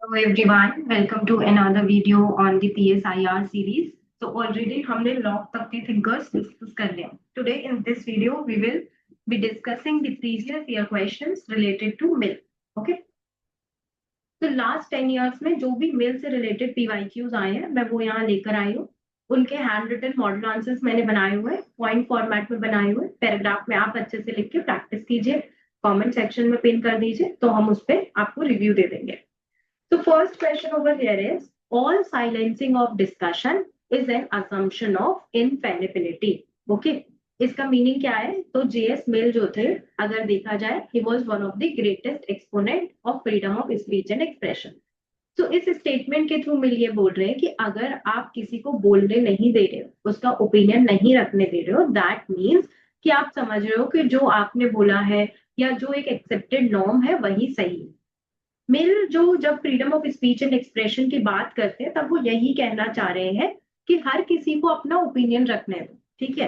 Hello everyone, welcome to another video on the PSIR series. So already हमने log तक के thinkers discuss कर लिया. Today in this video we will be discussing the previous year questions related to MIL. Okay. तो last 10 years में जो भी मिल से रिलेटेड पीवाईक्यूज आए हैं मैं वो यहाँ लेकर आई हूँ. उनके हैंड रिटन मॉडल आंसर्स मैंने बनाए हुए हैं, पॉइंट फॉर्मेट में बनाए हुए, पैराग्राफ में आप अच्छे से लिख के प्रैक्टिस कीजिए, कमेंट सेक्शन में पिन कर दीजिए तो हम उस पर आपको रिव्यू दे देंगे. So first question over here is all silencing of discussion is an assumption of infallibility. Okay. इसका मीनिंग क्या है? तो जेएस मिल जो थे, अगर देखा जाए, he was one of the greatest exponent of freedom of speech and expression. तो इस स्टेटमेंट के थ्रू मिल ये बोल रहे हैं कि अगर आप किसी को बोलने नहीं दे रहे हो, उसका ओपिनियन नहीं रखने दे रहे हो, दैट मीन्स कि आप समझ रहे हो कि जो आपने बोला है या जो एक एक्सेप्टेड नॉर्म है वही सही है. मिल जो जब freedom of speech and expression की बात करते हैं तब वो यही कहना चाह रहे हैं कि हर किसी को अपना ओपिनियन रखने दो. ठीक है,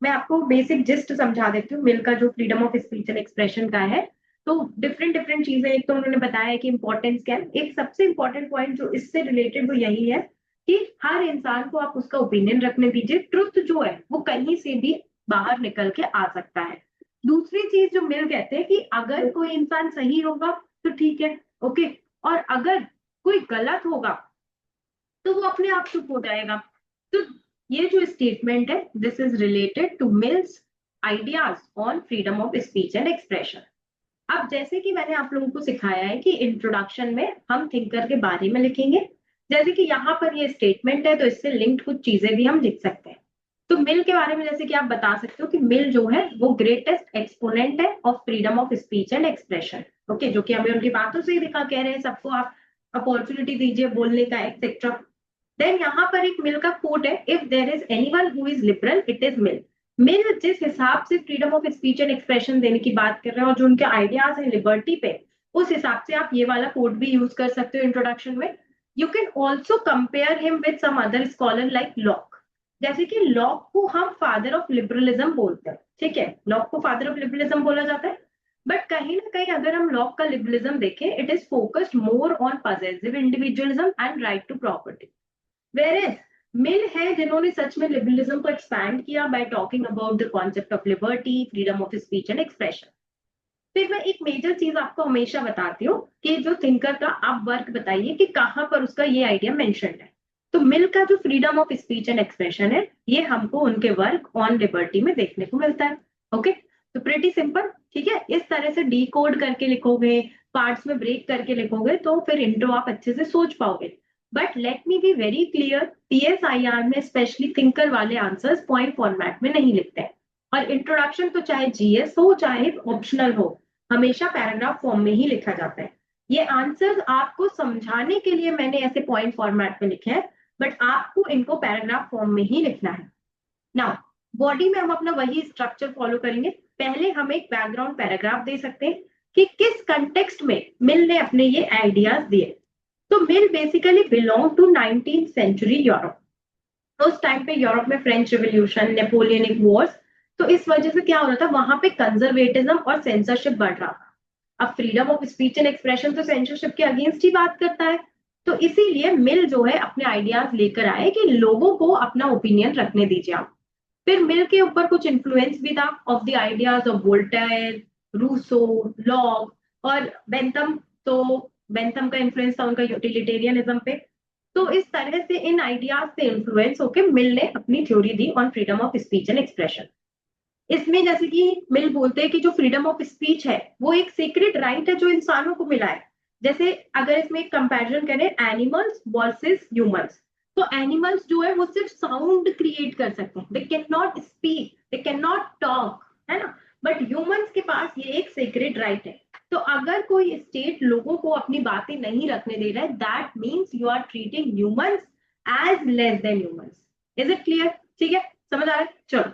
मैं आपको बेसिक जिस्ट समझा देती हूँ मिल का जो freedom of speech and expression का है. तो डिफरेंट डिफरेंट चीजें, एक तो उन्होंने बताया कि इंपॉर्टेंस क्या है. एक सबसे इंपॉर्टेंट पॉइंट जो इससे रिलेटेड वो यही है कि हर इंसान को आप उसका ओपिनियन रखने दीजिए. ट्रुथ जो है वो कहीं से भी बाहर निकल के आ सकता है. दूसरी चीज जो मिल कहते हैं कि अगर कोई इंसान सही होगा तो ठीक है, ओके, और अगर कोई गलत होगा तो वो अपने आप चुप हो जाएगा. तो ये जो स्टेटमेंट है this is related to Mill's ideas on freedom of speech and expression. अब जैसे कि मैंने आप लोगों को सिखाया है कि इंट्रोडक्शन में हम थिंकर के बारे में लिखेंगे, जैसे कि यहाँ पर ये स्टेटमेंट है तो इससे लिंक्ड कुछ चीजें भी हम लिख सकते हैं. तो मिल के बारे में जैसे कि आप बता सकते हो कि मिल जो है वो ग्रेटेस्ट एक्सपोनेंट है of freedom of speech and expression. Okay, जो कि हमें उनकी बातों से ही दिखा कह रहे हैं सबको आप अपॉर्चुनिटी दीजिए बोलने का एक्सेट्रा. देन यहाँ पर एक मिल का कोट है, if there is anyone who is liberal it is Mill. Mill जिस हिसाब से freedom of speech and expression देने की बात कर रहे हैं और जो उनके आइडियाज है लिबर्टी पे, उस हिसाब से आप ये वाला कोट भी यूज कर सकते हो इंट्रोडक्शन में. You can also compare him with some other scholar like Locke. जैसे कि लॉक को हम फादर ऑफ लिबरलिज्म बोलते हैं. ठीक है, लॉक को फादर ऑफ लिबरलिज्म बोला जाता है. बट कहीं ना कहीं अगर हम लॉक का लिबरलिज्म देखें, it is focused more on possessive individualism and right to property. Where Mill है जिन्होंने सच में लिबरलिज्म को एक्सपैंड किया by talking about the concept of liberty, freedom of speech and expression. फिर मैं एक मेजर चीज आपको हमेशा बताती हूँ कि जो थिंकर का आप वर्क बताइए कि कहाँ पर उसका ये आइडिया मेंशन है. तो मिल का जो freedom of speech and expression है ये हमको उनके वर्क ऑन लिबर्टी में देखने को मिलता है. ओके, तो प्रीटी सिंपल. ठीक है, इस तरह से डी कोड करके लिखोगे, पार्ट्स में ब्रेक करके लिखोगे तो फिर इंट्रो आप अच्छे से सोच पाओगे. But let me be very clear, PSIR में स्पेशली थिंकर वाले आंसर्स पॉइंट फॉर्मेट में नहीं लिखते हैं. और इंट्रोडक्शन तो चाहे जीएस हो चाहे ऑप्शनल हो, हमेशा पैराग्राफ फॉर्म में ही लिखा जाता है. ये आंसर्स आपको समझाने के लिए मैंने ऐसे पॉइंट फॉर्मेट में लिखे हैं, बट आपको इनको पैराग्राफ फॉर्म में ही लिखना है. नाउ बॉडी में हम अपना वही स्ट्रक्चर फॉलो करेंगे. पहले हम एक बैकग्राउंड पैराग्राफ दे सकते हैं कि किस कंटेक्स्ट में मिल ने अपने ये आइडियाज दिए. तो Mill basically belong to 19th century Europe. उस टाइम पे यूरोप में फ्रेंच रिवॉल्यूशन, नेपोलियनिक वॉर्स, तो इस वजह से क्या हो रहा था वहां पे कंजर्वेटिज्म और सेंसरशिप बढ़ रहा था. अब freedom of speech and expression तो सेंसरशिप के अगेंस्ट ही बात करता है. तो इसीलिए मिल जो है अपने आइडियाज लेकर आए कि लोगों को अपना ओपिनियन रखने दीजिए आप. फिर मिल के ऊपर कुछ इन्फ्लुएंस भी था of the ideas of Voltaire, Rousseau, Locke और बेंथम. तो बेंथम का इन्फ्लुएंस था उनका यूटिलिटेरियनिज्म पे. तो इस तरह से इन आइडियाज से इन्फ्लुएंस होकर मिल ने अपनी theory the on freedom of speech and expression. इसमें जैसे कि मिल बोलते हैं कि जो फ्रीडम ऑफ स्पीच है वो एक सीक्रेट राइट है जो इंसानों को मिला है. जैसे अगर इसमें एक कंपैरिजन करें एनिमल्स वर्सेस ह्यूमंस, तो एनिमल्स जो है वो सिर्फ साउंड क्रिएट कर सकते हैं, they can not speak, they can not talk, है ना. बट ह्यूमंस के पास ये एक सीक्रेट राइट है. तो अगर कोई स्टेट लोगों को अपनी बातें नहीं रखने दे रहा है, that means you are treating humans as less than humans. Is it clear? ठीक है, समझ आ रहा है. चलो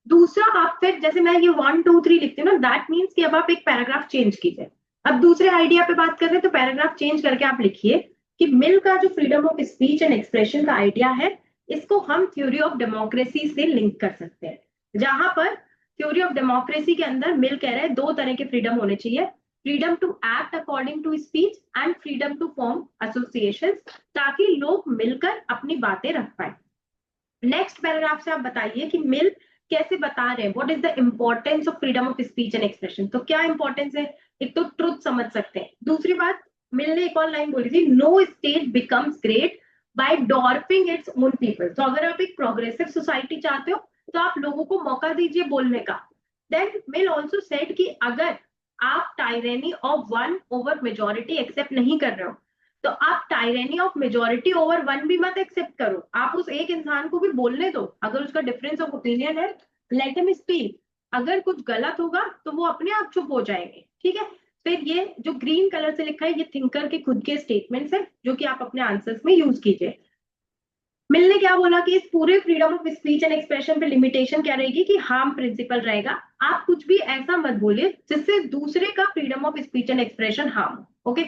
दूसरा, आप फिर जैसे मैं ये 1 2 3 लिखती हूँ ना, दैट मीन्स कि अब आप एक पैराग्राफ चेंज कीजिए. अब दूसरे आइडिया पे बात कर रहे हैं तो पैराग्राफ चेंज करके आप लिखिए कि मिल का जो freedom of speech and expression का आइडिया है इसको हम थ्योरी ऑफ डेमोक्रेसी से लिंक कर सकते हैं. जहां पर थ्योरी ऑफ डेमोक्रेसी के अंदर मिल कह रहे हैं दो तरह के फ्रीडम होने चाहिए. Freedom to act according to speech and freedom to form association, ताकि लोग मिलकर अपनी बातें रख पाए। नेक्स्ट पैराग्राफ से आप बताइए कि मिल कैसे बता रहे हैं what is the importance of freedom of speech and expression. तो क्या इंपॉर्टेंस है, एक तो ट्रुथ समझ सकते हैं, दूसरी बात मिल ने एक और लाइन बोली थी, no state becomes great by dwarfing its own people. तो अगर आप एक प्रोग्रेसिव सोसाइटी चाहते हो तो आप लोगों को मौका दीजिए बोलने का। देन मिल ऑल्सो सेड कि अगर आप tyranny of one over majority accept नहीं कर रहे हो तो आप tyranny of majority over one भी मत एक्सेप्ट करो, आप उस एक इंसान को भी बोलने दो, अगर उसका डिफरेंस ऑफ ओपिनियन है लेट हिम स्पीक, अगर कुछ गलत होगा तो वो अपने आप चुप हो जाएंगे, ठीक है। फिर ये जो ग्रीन कलर से लिखा है ये थिंकर के खुद के स्टेटमेंट्स है जो कि आप अपने आंसर्स में यूज कीजिए। मिल ने क्या बोला कि इस पूरे freedom of speech and expression पे लिमिटेशन क्या रहेगी कि हार्म प्रिंसिपल रहेगा, आप कुछ भी ऐसा मत बोलिए जिससे दूसरे का freedom of speech and expression harm हो, ओके।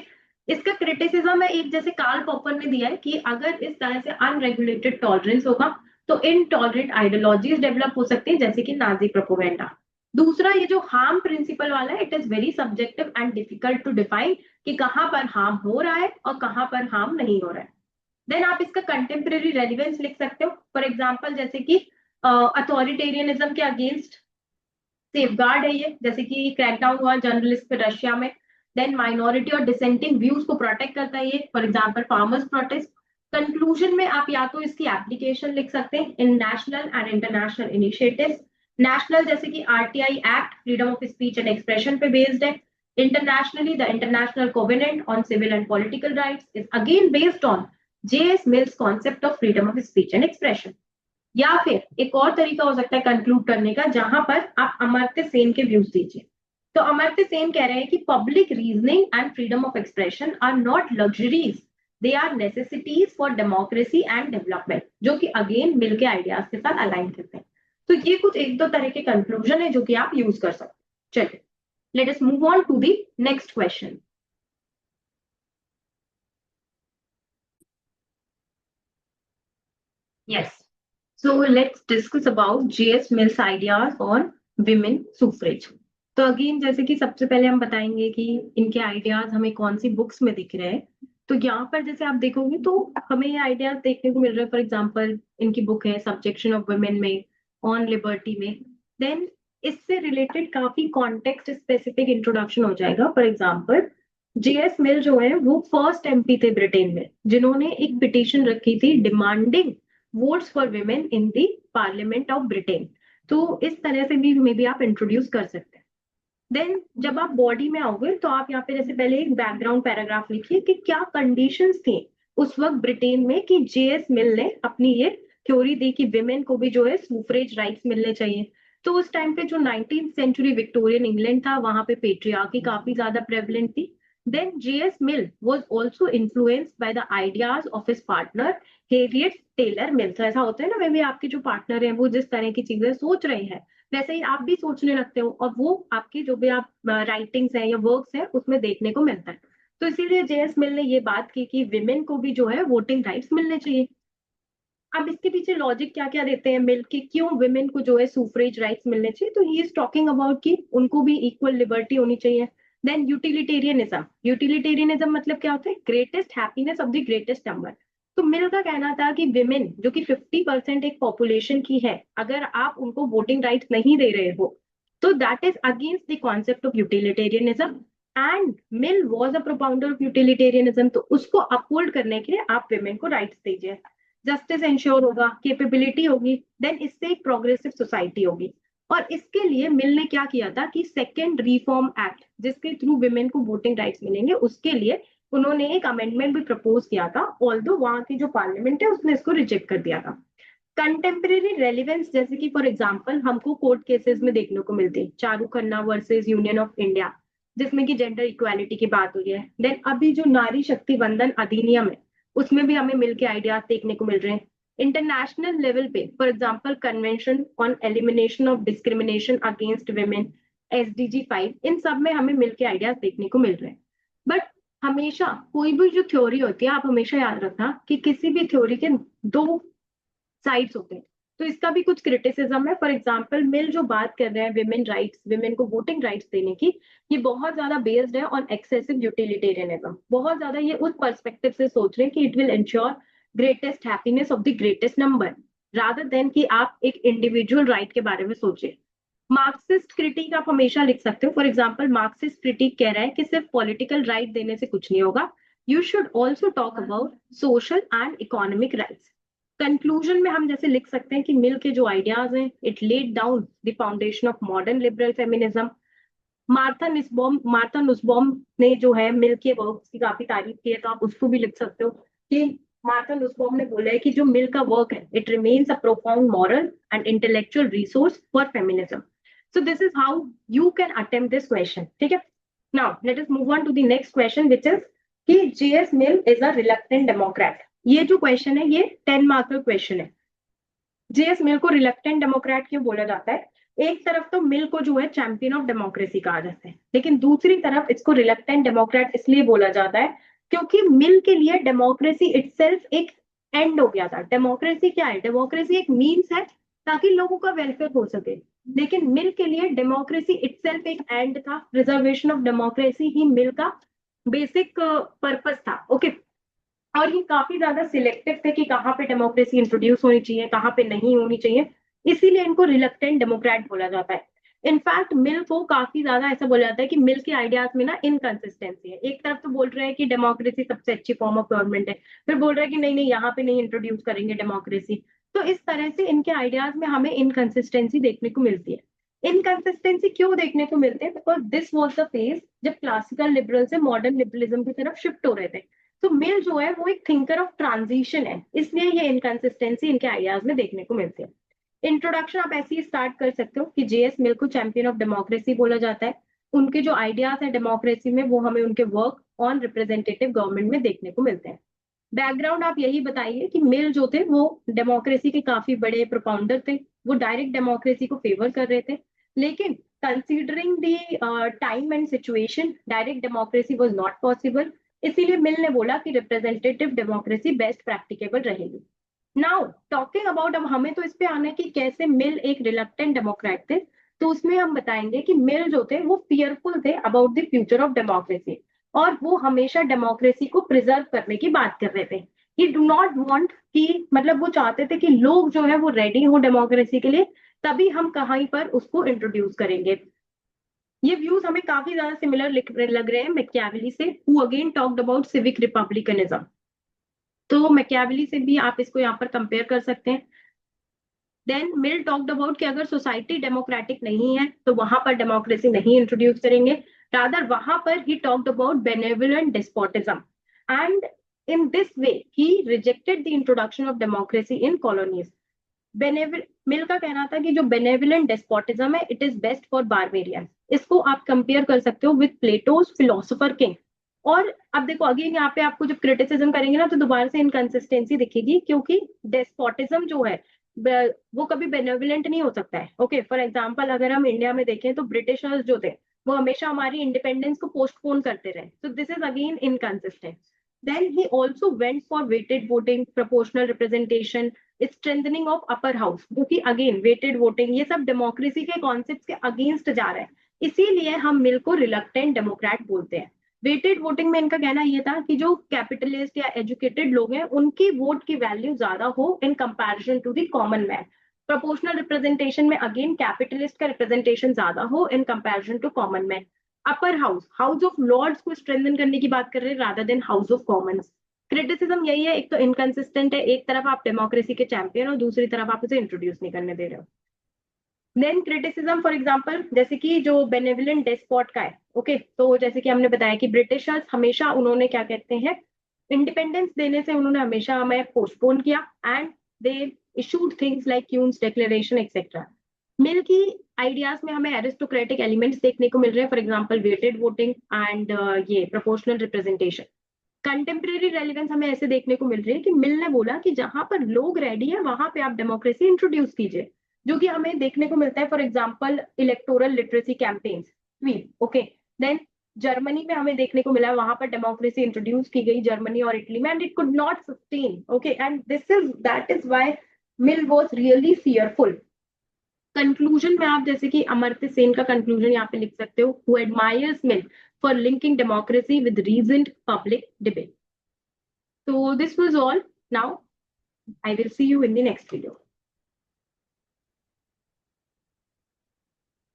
इसका क्रिटिसिज्म है एक, जैसे कार्ल पॉपर ने दिया है कि अगर इस तरह से अनरेगुलेटेड टॉलरेंस होगा तो इनटॉलरेंट आइडियोलॉजीज डेवलप हो सकती है जैसे कि नाजी प्रोपोगेंडा। दूसरा ये जो हार्म प्रिंसिपल वाला है it is very subjective and difficult to define कि कहां पर हार्म हो रहा है और कहां पर हार्म नहीं हो रहा है। देन आप इसका कंटेम्प्रेरी रेलिवेंस लिख सकते हो, फॉर एग्जाम्पल जैसे कि अथॉरिटेरियनिज्म के अगेंस्ट सेफगार्ड है ये, जैसे कि क्रैकडाउन हुआ जर्नलिस्ट पे रशिया में। देन माइनॉरिटी और डिसेंटिंग व्यूज को प्रोटेक्ट करता है ये, for example farmers protest. Conclusion में आप या तो इसकी एप्लीकेशन लिख सकते हैं in national and international initiatives. National जैसे कि RTI act freedom of speech and expression पे बेस्ड है। Internationally the international covenant on civil and political rights is again based on JS Mill's concept of freedom of speech and expression. या फिर एक और तरीका हो सकता है कंक्लूड करने का जहां पर आप अमर्त्य सेन के व्यूज दीजिए। तो अमर्त्य सेन कह रहे हैं कि public reasoning and freedom of expression are not luxuries, they are necessities for democracy and development, जो कि अगेन मिल के आइडियाज के साथ अलाइन करते हैं। तो ये कुछ एक दो तरह के कंक्लूजन है जो कि आप यूज कर सकते हैं। चलिए let us move on to the next question. Yes, so let's discuss about J.S. Mill's ideas on women suffrage. तो अगेन जैसे कि सबसे पहले हम बताएंगे कि इनके आइडियाज हमें कौन सी बुक्स में दिख रहे हैं। तो यहाँ पर जैसे आप देखोगे तो हमें ये आइडियाज देखने को मिल रहे हैं, फॉर एग्जांपल इनकी बुक है सब्जेक्शन ऑफ वुमेन में, ऑन लिबर्टी में। देन इससे रिलेटेड काफी कॉन्टेक्स्ट स्पेसिफिक इंट्रोडक्शन हो जाएगा। फॉर एग्जाम्पल जेएस मिल जो है वो फर्स्ट एमपी थे ब्रिटेन में जिन्होंने एक पिटीशन रखी थी demanding votes for women in the parliament of Britain. तो इस तरह से भी मे बी आप इंट्रोड्यूस कर सकते हैं। देन जब आप बॉडी में आओगे तो आप यहाँ पे जैसे पहले एक बैकग्राउंड पैराग्राफ लिखिए कि क्या कंडीशंस थी उस वक्त ब्रिटेन में कि जेएस मिल ने अपनी ये थ्योरी दी कि विमेन को भी जो है सुफ्रेज राइट्स मिलने चाहिए। तो उस टाइम पे जो 19th सेंचुरी विक्टोरियन इंग्लैंड था वहां पे पेट्रियार्की काफी ज्यादा प्रेवलेंट थी। Then J.S. Mill was also influenced by the ideas of his partner Harriet Taylor Mill। तो ऐसा होता है ना, मे भी आपके जो पार्टनर हैं वो जिस तरह की चीजें सोच रहे हैं वैसे ही आप भी सोचने लगते हो और वो आपकी जो भी आप राइटिंग्स हैं या वर्क्स हैं उसमें देखने को मिलता है। तो इसीलिए जेएस मिल ने ये बात की कि विमेन को भी जो है वोटिंग राइट्स मिलने चाहिए। अब इसके पीछे लॉजिक क्या क्या देते हैं मिल के क्यों विमेन को जो है सुफ्रेज राइट्स मिलने चाहिए, तो ही इज टॉकिंग अबाउट कि उनको भी इक्वल लिबर्टी होनी चाहिए। देन यूटिलिटेरियनिज्म, यूटिलिटेरियनिज्म मतलब क्या होता है, greatest happiness of the greatest number. तो मिल का कहना था कि विमेन जो कि 50% एक पॉपुलेशन की है अगर आप उनको वोटिंग राइट्स नहीं दे रहे हो तो that is against the concept of utilitarianism. And mill was a propounder of utilitarianism, तो उसको अपहोल्ड करने के लिए आप विमेन को राइट्स दीजिए, जस्टिस इंश्योर होगा, कैपेबिलिटी होगी, देन इससे एक प्रोग्रेसिव सोसाइटी होगी। और इसके लिए मिल ने क्या किया था कि सेकेंड रिफॉर्म एक्ट जिसके थ्रू विमेन को वोटिंग राइट्स मिलेंगे उसके लिए उन्होंने एक अमेंडमेंट भी प्रपोज किया था, ऑल्दो वहां की जो पार्लियामेंट है उसने इसको रिजेक्ट कर दिया था। कंटेम्प्रेरी रेलिवेंस जैसे कि फॉर एग्जांपल हमको कोर्ट केसेस में देखने को मिलते हैं, Charu Khanna versus union of India जिसमें कि जेंडर इक्वालिटी की बात हुई है। देन अभी जो नारी शक्ति वंदन अधिनियम है उसमें भी हमें मिल के आइडियाज देखने को मिल रहे हैं। इंटरनेशनल लेवल पे for example convention on elimination of discrimination against women SDG 5, इन सब में हमें मिल के आइडियाज देखने को मिल रहे हैं। बट हमेशा कोई भी जो थ्योरी होती है आप हमेशा याद रखना कि किसी भी थ्योरी के दो साइड्स होते हैं। तो इसका भी कुछ क्रिटिसिज्म है। फॉर एग्जाम्पल मिल जो बात कर रहे हैं विमेन राइट्स, विमेन को वोटिंग राइट्स देने की, ये बहुत ज्यादा बेस्ड है ऑन एक्सेसिव यूटिलिटेरियनिज्म। बहुत ज्यादा ये उस पर्सपेक्टिव से सोच रहे हैं कि it will ensure greatest happiness of the greatest number, rather than कि आप एक इंडिविजुअल राइट के बारे में सोचे। मार्क्सिस्ट क्रिटिक आप हमेशा लिख सकते हो। फॉर एग्जाम्पल मार्क्सिस्ट क्रिटिक कह रहा है कि सिर्फ पॉलिटिकल राइट देने से कुछ नहीं होगा, you should also talk about social and economic rights. Conclusion में हम जैसे लिख सकते हैं कि मिल के जो आइडियाज हैं, it laid down the foundation of modern liberal feminism. Martha Nussbaum ने जो है मिल के वर्क की काफी तारीफ की है, तो आप उसको भी लिख सकते हो कि मार्था नुसबॉम ने बोला है कि जो मिल का वर्क है, it remains a profound moral and intellectual resource for feminism. So this is how you can attempt this question, ठीक है। Now let us move on to the next question which is कि JS Mill is a reluctant democrat. ये जो question है ये 10 mark का question है। JS मिल को रिलक्टेंट डेमोक्रेट क्यों बोला जाता है? एक तरफ तो मिल को जो है चैंपियन ऑफ डेमोक्रेसी कहा जाता है, लेकिन दूसरी तरफ इसको रिलक्टेंट डेमोक्रेट इसलिए बोला जाता है क्योंकि मिल के लिए डेमोक्रेसी इटसेल्फ एक एंड हो गया था। डेमोक्रेसी क्या है? डेमोक्रेसी एक मीन्स है ताकि लोगों का वेलफेयर हो सके, लेकिन मिल के लिए डेमोक्रेसी इटसेल्फ एक एंड था। प्रिजर्वेशन ऑफ डेमोक्रेसी ही मिल का बेसिक पर्पस था, ओके। और ये काफी ज्यादा सिलेक्टिव थे कि कहाँ पे डेमोक्रेसी इंट्रोड्यूस होनी चाहिए, कहाँ पे नहीं होनी चाहिए, इसीलिए इनको रिलक्टेंट डेमोक्रेट बोला जाता है। इनफैक्ट मिल को काफी ज्यादा ऐसा बोला जाता है कि मिल के आइडियाज में ना इनकंसिस्टेंसी है। एक तरफ तो बोल रहे हैं कि डेमोक्रेसी सबसे अच्छी फॉर्म ऑफ गवर्नमेंट है, फिर बोल रहे हैं कि नहीं नहीं यहाँ पे नहीं इंट्रोड्यूस करेंगे डेमोक्रेसी। तो इस तरह से इनके आइडियाज में हमें इनकंसिस्टेंसी देखने को मिलती है। इनकंसिस्टेंसी क्यों देखने को मिलती है? Because this was the phase जब क्लासिकल लिबरल से मॉडर्न लिबरलिज्म की तरफ शिफ्ट हो रहे थे। तो मिल जो है वो एक थिंकर ऑफ ट्रांजिशन है, इसलिए ये इनकंसिस्टेंसी इनके आइडियाज में देखने को मिलती है। इंट्रोडक्शन आप ऐसे ही स्टार्ट कर सकते हो कि जेएस मिल को चैंपियन ऑफ डेमोक्रेसी बोला जाता है। उनके जो आइडियाज है डेमोक्रेसी में वो हमें उनके वर्क ऑन रिप्रेजेंटेटिव गवर्नमेंट में देखने को मिलते हैं। बैकग्राउंड आप यही बताइए कि मिल जो थे वो डेमोक्रेसी के काफी बड़े प्रोपाउंडर थे। वो डायरेक्ट डेमोक्रेसी को फेवर कर रहे थे, लेकिन considering the time and situation direct democracy was not possible. इसीलिए मिल ने बोला कि रिप्रेजेंटेटिव डेमोक्रेसी बेस्ट प्रैक्टिकेबल रहेगी। नाउ टॉकिंग अबाउट, अब हमें तो इस पे आना है कि कैसे मिल एक रिलक्टेंट डेमोक्रेट थे। तो उसमें हम बताएंगे कि मिल जो थे वो फियरफुल थे about the future of democracy, और वो हमेशा डेमोक्रेसी को प्रिजर्व करने की बात कर रहे थे। ही डू नॉट वांट कि, मतलब वो चाहते थे कि लोग जो है वो रेडी हो डेमोक्रेसी के लिए, तभी हम कहीं पर उसको इंट्रोड्यूस करेंगे। ये व्यूज हमें काफी ज्यादा सिमिलर लग रहे हैं मैकियावेली से, who again talked about civic republicanism. तो मैकियावेली से भी आप इसको यहाँ पर कंपेयर कर सकते हैं। देन मिल टॉक्ड अबाउट कि अगर सोसाइटी डेमोक्रेटिक नहीं है तो वहां पर डेमोक्रेसी नहीं इंट्रोड्यूस करेंगे। रादर वहां पर ही talked about benevolent despotism, and in this way he rejected the introduction of democracy in colonies. Mill का कहना था कि जो बेनेवोलेंट डेस्पोटिज्म है it is best for barbarian. इसको आप कंपेयर कर सकते हो विद प्लेटोज फिलोसोफर किंग। और अब देखो अगेन यहाँ पे आपको जब क्रिटिसिज्म करेंगे ना तो दोबारा से इनकंसिस्टेंसी दिखेगी, क्योंकि डेस्पोटिज्म जो है वो कभी बेनेवोलेंट नहीं हो सकता है। ओके, फॉर एग्जांपल अगर हम इंडिया में देखें तो ब्रिटिशर्स जो थे वो हमेशा हमारी इंडिपेंडेंस को पोस्टपोन करते रहे। So this is again inconsistent. Then he also went for weighted voting, proportional representation, strengthening of upper house, जो कि अगेन वेटेड वोटिंग ये सब डेमोक्रेसी के कॉन्सेप्ट के अगेंस्ट जा रहा है। इसीलिए हम मिल को रिलक्टेंट डेमोक्रेट बोलते हैं। वेटेड वोटिंग में इनका कहना यह था कि जो कैपिटलिस्ट या एजुकेटेड लोग हैं उनकी वोट की वैल्यू ज्यादा हो in comparison to the common man. Proportional representation में अगेन कैपिटलिस्ट का रिप्रेजेंटेशन ज्यादा हो in comparison to common man. Upper house, House of Lords को स्ट्रेंथन करने की बात कर रहे हैं rather than House of Commons. Criticism यही है, एक तो इनकंसिस्टेंट है, एक तरफ आप डेमोक्रेसी के चैंपियन और दूसरी तरफ आप उसे इंट्रोड्यूस नहीं करने दे रहे हो। देन क्रिटिसिज्म फॉर एग्जांपल जैसे कि जो बेनेवोलेंट डेस्पॉट का है, ओके, तो जैसे कि हमने बताया कि ब्रिटिशर्स हमेशा उन्होंने क्या कहते हैं इंडिपेंडेंस देने से उन्होंने हमेशा हमें पोस्टपोन किया, and they issued things like Queen's declaration etcetera. Mill की आइडियाज में हमें एरिस्टोक्रेटिक एलिमेंट्स देखने को मिल रहे हैं, for example weighted voting and ये प्रोपोर्शनल रिप्रेजेंटेशन। कंटेम्प्रेरी रेलिवेंस हमें ऐसे देखने को मिल रही है कि मिल ने बोला कि जहां पर लोग रेडी है वहां पे आप डेमोक्रेसी इंट्रोड्यूस कीजिए, जो कि हमें देखने को मिलता है for example electoral literacy campaigns, SVEEP. Okay, then Germany में हमें देखने को मिला वहां पर डेमोक्रेसी इंट्रोड्यूस की गई, जर्मनी और इटली में, and it could not sustain. Okay, and this is that is why mill was really fearful. Conclusion में आप जैसे कि अमर्त्य सेन का कंक्लूजन यहाँ पे लिख सकते हो, who admires Mill for linking democracy with reasoned public debate. So this was all. Now I will see you in the next video.